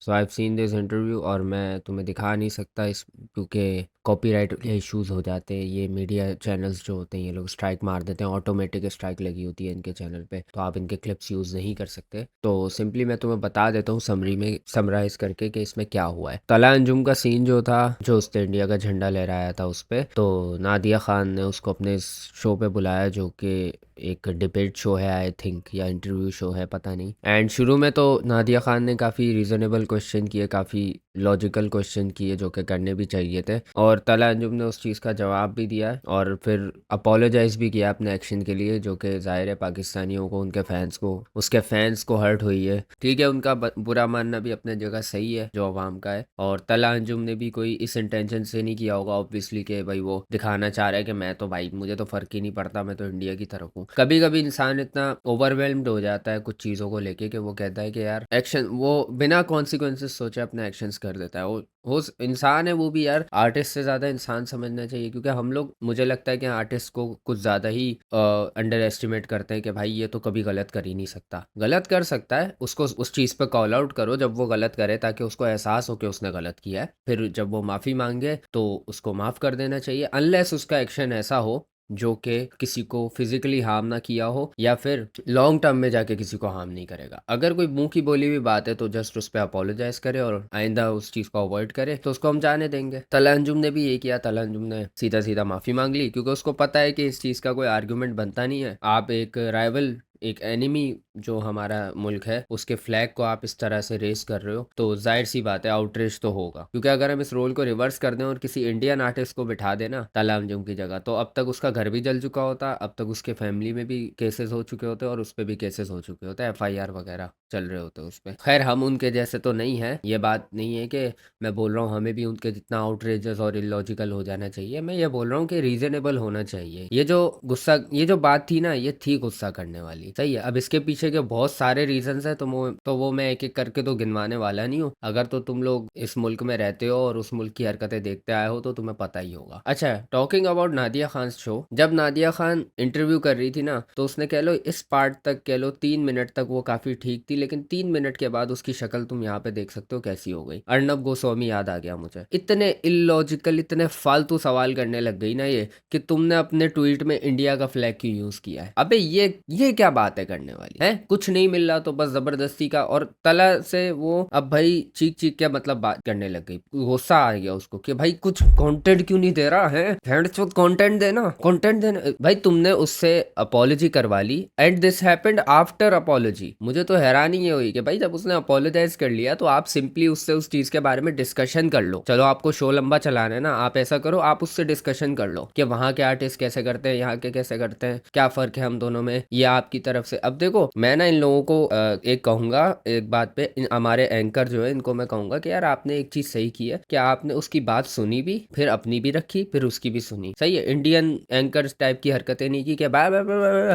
So I have seen this interview और मैं तुम्हें दिखा नहीं सकता इस क्योंकि कॉपीराइट के इश्यूज हो जाते हैं। ये मीडिया चैनल्स जो होते हैं ये लोग स्ट्राइक मार देते हैं, ऑटोमेटिक स्ट्राइक लगी होती है इनके चैनल पे, तो आप इनके क्लिप्स यूज़ नहीं कर सकते। तो सिंपली मैं तुम्हें बता देता हूँ समरी में समराइज करके कि इसमें क्या हुआ है। तला अंजुम का सीन जो था, जो उसने इंडिया का झंडा लहराया था उस पर, तो नादिया खान ने उसको अपने शो पे बुलाया जो कि एक डिबेट शो है आई थिंक, या इंटरव्यू शो है पता नहीं। एंड शुरू में तो नादिया खान ने काफ़ी रीज़नेबल क्वेश्चन किए, काफ़ी लॉजिकल क्वेश्चन किए जो कि करने भी चाहिए थे, और तला अंजुम ने उस चीज़ का जवाब भी दिया और फिर अपोलोजाइज भी किया अपने एक्शन के लिए, जो कि ज़ाहिर है पाकिस्तानियों को, उनके फैंस को, उसके फैंस को हर्ट हुई है। ठीक है, उनका बुरा मानना भी अपने जगह सही है जो अवाम का है, और तला अंजुम ने भी कोई इस इंटेंशन से नहीं किया होगा ऑब्वियसली कि भाई वो दिखाना चाह रहा है कि मैं तो भाई मुझे तो फ़र्क ही नहीं पड़ता, मैं तो इंडिया की तरफ हूँ। कभी कभी इंसान इतना ओवरवेल्म्ड हो जाता है कुछ चीज़ों को लेके कि वो कहता है कि यार एक्शन, वो बिना कॉन्सिक्वेंसेस सोचे अपने एक्शंस कर देता है। वो इंसान है वो भी यार, आर्टिस्ट से ज़्यादा इंसान समझना चाहिए, क्योंकि हम लोग, मुझे लगता है कि आर्टिस्ट को कुछ ज़्यादा ही अंडर एस्टिमेट करते हैं कि भाई ये तो कभी गलत कर ही नहीं सकता। गलत कर सकता है, उसको उस चीज़ पे कॉल आउट करो जब वो गलत करे, ताकि उसको एहसास हो कि उसने गलत किया है। फिर जब वो माफ़ी मांगे तो उसको माफ़ कर देना चाहिए, अनलेस उसका एक्शन ऐसा हो जो कि किसी को फिजिकली हार्म ना किया हो या फिर लॉन्ग टर्म में जाके किसी को हार्म नहीं करेगा। अगर कोई मुंह की बोली हुई बात है तो जस्ट उस पर अपोलोजाइज करे और आइंदा उस चीज़ को अवॉइड करे, तो उसको हम जाने देंगे। तला अंजुम ने भी ये किया, तला अंजुम ने सीधा सीधा माफ़ी मांग ली, क्योंकि उसको पता है कि इस चीज़ का कोई आर्ग्यूमेंट बनता नहीं है। आप एक राइवल, एक एनिमी जो हमारा मुल्क है, उसके फ्लैग को आप इस तरह से रेस कर रहे हो, तो जाहिर सी बात है आउटरीच तो होगा। क्योंकि अगर हम इस रोल को रिवर्स कर दें और किसी इंडियन आर्टिस्ट को बिठा देना तला अंजुम की जगह, तो अब तक उसका घर भी जल चुका होता, अब तक उसके फैमिली में भी केसेस हो चुके होते और उस पर भी केसेस हो चुके होते, FIR वगैरह चल रहे होते उस पर। खैर हम उनके जैसे तो नहीं है, ये बात नहीं है कि मैं बोल रहा हूँ हमें भी उनके जितना आउटरेजस और इलॉजिकल हो जाना चाहिए। मैं ये बोल रहा हूँ कि रीजनेबल होना चाहिए। ये जो गुस्सा, ये जो बात थी ना, ये थी गुस्सा करने वाली, सही है। अब इसके पीछे के बहुत सारे रीजंस है, तो वो मैं एक एक करके तो गिनवाने वाला नहीं हूँ। अगर तो तुम लोग इस मुल्क में रहते हो और उस मुल्क की हरकतें देखते आए हो तो तुम्हें पता ही होगा। अच्छा, talking about Nadia Khan show, जब नादिया खान इंटरव्यू कर रही थी ना, तो उसने कह लो इस पार्ट तक, कह लो 3 मिनट तक वो काफी ठीक थी, लेकिन 3 मिनट के बाद उसकी शक्ल तुम यहाँ पे देख सकते हो कैसी हो गई। अर्नब गोस्वामी याद आ गया मुझे। इतने इलॉजिकल, इतने फालतू सवाल करने लग गई ना ये, कि तुमने अपने ट्वीट में इंडिया का फ्लैग क्यों यूज किया है। अबे ये क्या बात है करने वाली है, कुछ नहीं मिल रहा तो बस जबरदस्ती का। और तला से वो अब भाई चीख चीख के मतलब बात करने लग गई, गुस्सा आ गया उसको कि भाई कुछ कंटेंट क्यों नहीं दे रहा है, कंटेंट देना, कंटेंट देना। भाई तुमने उससे अपॉलॉजी करवा ली and this happened after apology. मुझे तो हैरानी ये हुई कि भाई जब उसने अपॉलोजाइज कर लिया तो आप सिंपली उससे उस चीज के बारे में डिस्कशन कर लो। चलो आपको शो लंबा चलाना है ना, आप ऐसा करो, आप उससे डिस्कशन कर लो कि वहां के आर्टिस्ट कैसे करते हैं, यहाँ के कैसे करते हैं, क्या फर्क है हम दोनों में, ये आपकी तरफ से। अब देखो मैं ना इन लोगों को एक कहूंगा, एक बात पे हमारे एंकर जो है इनको मैं कहूंगा कि यार आपने एक चीज सही की है कि आपने उसकी बात सुनी भी, फिर अपनी भी रखी, फिर उसकी भी सुनी, सही है। इंडियन एंकर टाइप की हरकतें नहीं की कि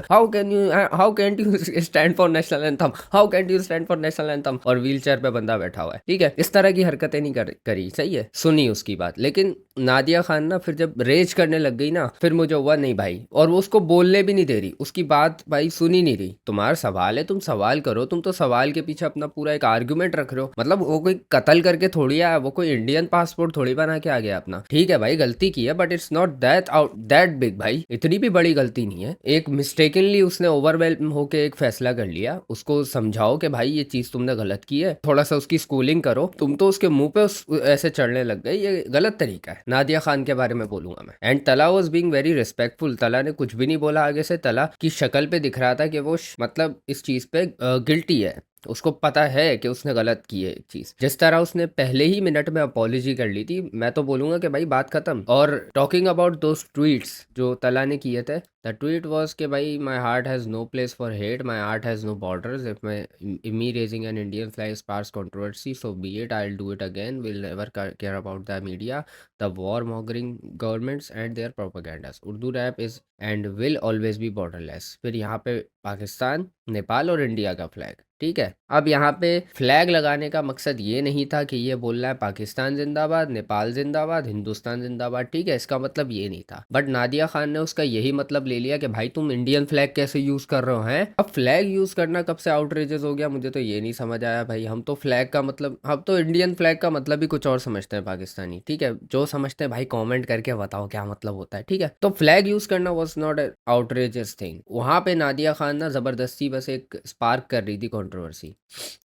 how can you stand for national anthem, how can you stand for national anthem, और व्हील चेयर पे बंदा बैठा हुआ है, ठीक है, इस तरह की हरकतें नहीं करी, सही है, सुनी उसकी बात। लेकिन नादिया खान ना फिर जब रेज करने लग गई ना, फिर मुझे हुआ नहीं भाई, और वो उसको बोलने भी नहीं दे रही, उसकी बात भाई सुनी नहीं रही। तुम्हारा सवाल है, तुम सवाल करो, तुम तो सवाल के पीछे अपना पूरा एक आर्ग्यूमेंट रख रहे हो। मतलब वो कोई कत्ल करके थोड़ी आया, वो कोई इंडियन पासपोर्ट थोड़ी बना के आ गया अपना। ठीक है भाई गलती की है, but it's not that big भाई, इतनी भी बड़ी गलती नहीं है। एक मिस्टेकनली उसने ओवरवेल्म होके एक फैसला कर लिया, उसको समझाओ कि भाई ये चीज तुमने गलत की है, थोड़ा सा उसकी स्कूलिंग करो। तुम तो उसके मुंह पे ऐसे चढ़ने लग गए, ये गलत तरीका है। नादिया खान के बारे में बोलूंगा मैं। एंड तला वॉज बीइंग वेरी रिस्पेक्टफुल, तला ने कुछ भी नहीं बोला आगे से। तला की शक्ल पे दिख रहा था कि वो मतलब इस चीज पे गिल्टी है, उसको पता है कि उसने गलत की है एक चीज। जिस तरह उसने पहले ही मिनट में अपॉलोजी कर ली थी, मैं तो बोलूंगा कि भाई बात खत्म। और टॉकिंग अबाउट दोस ट्वीट्स जो तला ने किए थे, द ट्वीट वाज कि भाई my heart has no place for hate, my art has no borders, if me raising an Indian flag sparks controversy so be it, I will do it again, will never care about the media, the war mongering governments and their propagandas, Urdu rap is and will always be borderless. फिर यहाँ पे पाकिस्तान, नेपाल और India का flag, ठीक है। अब यहाँ पे फ्लैग लगाने का मकसद ये नहीं था कि ये बोलना है पाकिस्तान जिंदाबाद, नेपाल जिंदाबाद, हिंदुस्तान जिंदाबाद, ठीक है, इसका मतलब ये नहीं था। बट नादिया खान ने उसका यही मतलब ले लिया कि भाई तुम इंडियन फ्लैग कैसे यूज कर रहे हो हैं। अब फ्लैग यूज करना कब से आउटरेजेस हो गया, मुझे तो ये नहीं समझ आया भाई। हम तो फ्लैग का मतलब, हम तो इंडियन फ्लैग का मतलब ही कुछ और समझते हैं पाकिस्तानी, ठीक है। जो समझते हैं भाई कमेंट करके बताओ क्या मतलब होता है, ठीक है। तो फ्लैग यूज करना वाज नॉट आउटरेजियस थिंग। वहां पे नादिया खान ना जबरदस्ती बस एक स्पार्क कर रही थी कंट्रोवर्सी।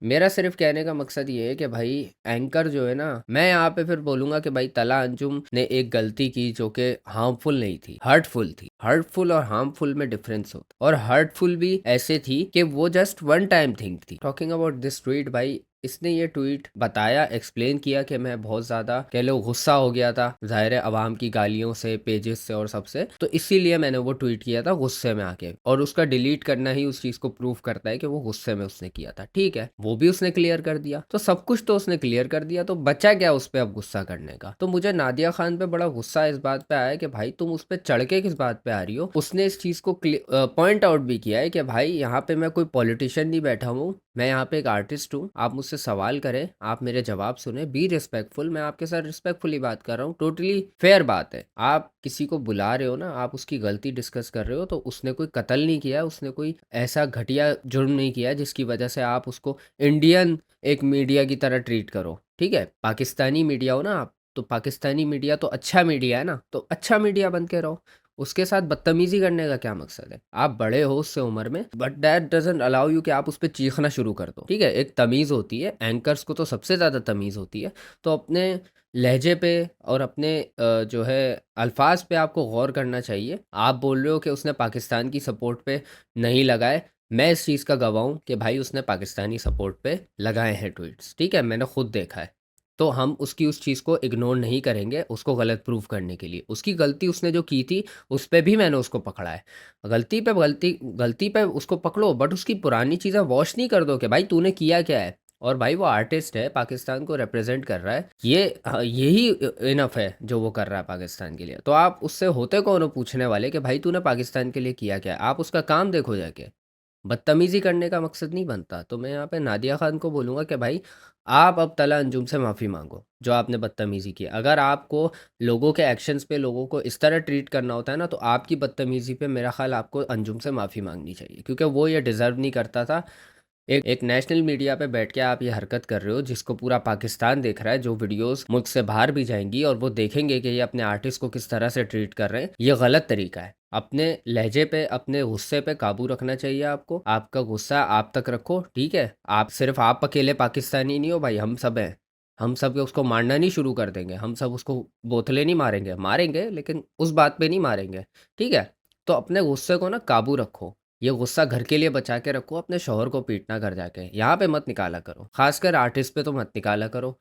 मेरा सिर्फ कहने का मकसद ये है कि भाई एंकर जो है ना, मैं यहाँ पे फिर बोलूंगा कि भाई तला अंजुम ने एक गलती की जो कि हार्मफुल नहीं थी, हर्टफुल थी। हर्टफुल और हार्मफुल में डिफरेंस होता, और हर्टफुल भी ऐसे थी कि वो जस्ट वन टाइम थिंग थी। टॉकिंग अबाउट दिस ट्वीट, भाई इसने ये ट्वीट बताया, एक्सप्लेन किया कि मैं बहुत ज़्यादा कह लो गुस्सा हो गया था, ज़ाहिर है अवाम की गालियों से, पेजेस से और सबसे, तो इसीलिए मैंने वो ट्वीट किया था गुस्से में आके। और उसका डिलीट करना ही उस चीज़ को प्रूव करता है कि वो गुस्से में उसने किया था, ठीक है। वो भी उसने क्लियर कर दिया, तो सब कुछ तो उसने क्लियर कर दिया, तो बचा क्या उस पर अब गुस्सा करने का। तो मुझे नादिया खान पे बड़ा गुस्सा इस बात पे आया कि भाई तुम उस पर चढ़ के किस बात पे आ रही हो। उसने इस चीज़ को पॉइंट आउट भी किया है कि भाई यहाँ पे मैं कोई पॉलिटिशियन नहीं बैठा हूँ, मैं यहाँ पे एक आर्टिस्ट हूँ। आप मुझसे सवाल करें, आप मेरे जवाब सुने, बी रिस्पेक्टफुल। मैं आपके साथ रिस्पेक्टफुली बात कर रहा हूँ, टोटली फेयर बात है। आप किसी को बुला रहे हो ना, आप उसकी गलती डिस्कस कर रहे हो, तो उसने कोई कत्ल नहीं किया, उसने कोई ऐसा घटिया जुर्म नहीं किया जिसकी वजह से आप उसको इंडियन एक मीडिया की तरह ट्रीट करो, ठीक है। पाकिस्तानी मीडिया हो ना आप, तो पाकिस्तानी मीडिया तो अच्छा मीडिया है ना, तो अच्छा मीडिया बन के रहो। उसके साथ बदतमीजी करने का क्या मकसद है। आप बड़े हो उससे उम्र में, but that doesn't allow you कि आप उस पर चीखना शुरू कर दो, ठीक है। एक तमीज़ होती है, एंकर्स को तो सबसे ज़्यादा तमीज़ होती है। तो अपने लहजे पे और अपने जो है अल्फाज पे आपको गौर करना चाहिए। आप बोल रहे हो कि उसने पाकिस्तान की सपोर्ट पे नहीं लगाए, मैं इस चीज़ का गवाह हूँ कि भाई उसने पाकिस्तानी सपोर्ट पे लगाए हैं ट्वीट्स, ठीक है, मैंने खुद देखा है। तो हम उसकी उस चीज़ को इग्नोर नहीं करेंगे उसको गलत प्रूव करने के लिए। उसकी गलती उसने जो की थी उस पे भी मैंने उसको पकड़ा है। गलती पे गलती, गलती पे उसको पकड़ो, बट उसकी पुरानी चीज़ें वॉश नहीं कर दो कि भाई तूने किया क्या है। और भाई वो आर्टिस्ट है, पाकिस्तान को रिप्रेजेंट कर रहा है, ये यही इनफ है जो वो कर रहा है पाकिस्तान के लिए। तो आप उससे होते कौन हो पूछने वाले कि भाई तूने पाकिस्तान के लिए किया क्या है। आप उसका काम देखो जाके, बदतमीजी करने का मकसद नहीं बनता। तो मैं यहाँ पे नादिया खान को बोलूँगा कि भाई आप अब तला अंजुम से माफ़ी मांगो जो आपने बदतमीजी की। अगर आपको लोगों के एक्शंस पे लोगों को इस तरह ट्रीट करना होता है ना, तो आपकी बदतमीजी पे मेरा ख्याल आपको अंजुम से माफ़ी मांगनी चाहिए, क्योंकि वो ये डिज़र्व नहीं करता था। एक नेशनल मीडिया पे बैठ के आप ये हरकत कर रहे हो जिसको पूरा पाकिस्तान देख रहा है, जो वीडियोस मुल्क से बाहर भी जाएंगी और वो देखेंगे कि ये अपने आर्टिस्ट को किस तरह से ट्रीट कर रहे हैं। ये गलत तरीका है। अपने लहजे पे, अपने गुस्से पे काबू रखना चाहिए आपको। आपका गुस्सा आप तक रखो, ठीक है। आप सिर्फ आप अकेले पाकिस्तानी नहीं हो भाई, हम सब हैं। हम सब उसको मारना नहीं शुरू कर देंगे, हम सब उसको बोतले नहीं मारेंगे, मारेंगे लेकिन उस बात पे नहीं मारेंगे, ठीक है। तो अपने गुस्से को ना काबू रखो। ये गुस्सा घर के लिए बचा के रखो, अपने शौहर को पीटना घर जाके यहाँ पे मत निकाला करो, खासकर आर्टिस्ट पे तो मत निकाला करो।